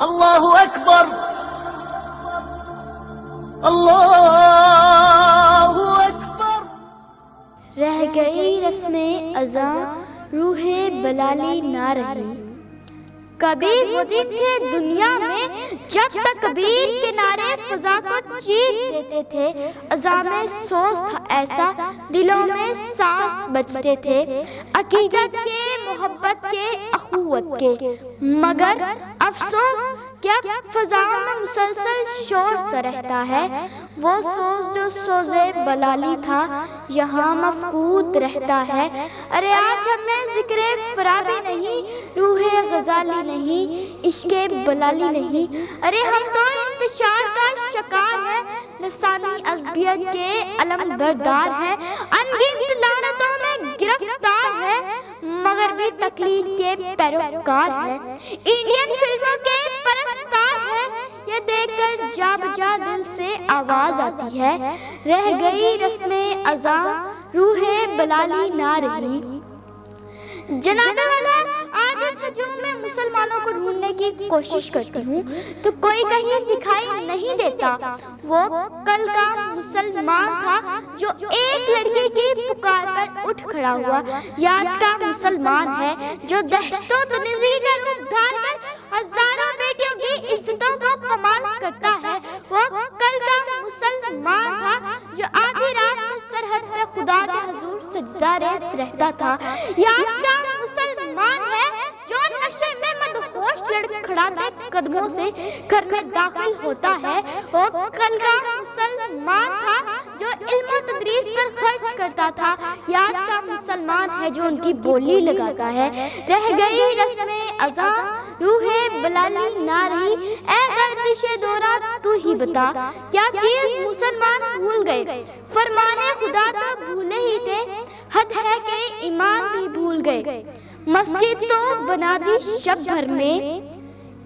اللہ اکبر اللہ اکبر۔ رہ گئی رسم اذاں روح بلالی نہ رہی، کبھی وہ دن تھے دنیا میں جب تکبیر کے نعرے فضا کو چیٹ دیتے تھے، اذاں میں سوز تھا ایسا دلوں میں سانس بجتے تھے، عقیدت کے، محبت کے، اخوت کے، مگر افسوس کہ اب فضاؤں میں مسلسل شور سا رہتا ہے، وہ سوز جو سوز بلالی تھا یہاں مفقود رہتا ہے۔ ارے آج ہمیں ذکر فرابی نہیں، روح غزالی نہیں، عشق بلالی نہیں، ارے ہم تو انتشار کا شکار ہیں، لسانی عصبیت کے علم بردار ہیں، انگنت لعنتوں میں گرفتار ہیں، مگر بھی تقلید کے پیروکار ہیں، انڈین فلموں کے پرستار ہیں، یہ دیکھ کر جا بجا دل سے آواز آتی ہے، رہ گئی رسم اذاں روح بلالی نہ رہی۔ جناب والا، آج اس ہجوم میں مسلمانوں کو ڈھونڈنے کی کوشش کرتی ہوں تو کوئی کہیں دکھائی نہیں دیتا، وہ کل کا مسلمان تھا جو ایک لڑکی کی پکار پر اٹھ کھڑا ہوا، یہ آج کا مسلمان ہے جو دہشت و تنزیہ کا روپ دھار کر ہزاروں بیٹیوں کی عزتوں کو پامال کرتا ہے، وہ کل کا مسلمان تھا جو آدھی رات کو سرحد پہ خدا کے حضور سجدہ ریز رہتا تھا، یہ آج کا مسلمان ہے جو نشے میں مدہوش لڑکھڑاتے قدموں سے گھر میں داخل ہوتا ہے، وہ کل کا مسلمان تھا جو علم و تدریس پر خرچ کرتا تھا، یہ آج کا مسلمان ہے جو ان کی بولی لگاتا ہے، رہ گئی رسم اذاں روح بلالی نہ رہی، اے گردش دورہ تو ہی بتا کیا چیز مسلمان بھول گئے، فرمان خدا تو بھولے ہی تھے، حد ہے کہ ایمان بھی بھول گئے، مسجد تو بنا دی شب بھر میں،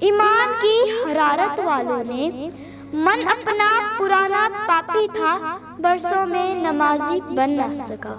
ایمان کی حرارت والوں نے، من اپنا پرانا پاپی تھا برسوں میں نمازی بن نہ سکا۔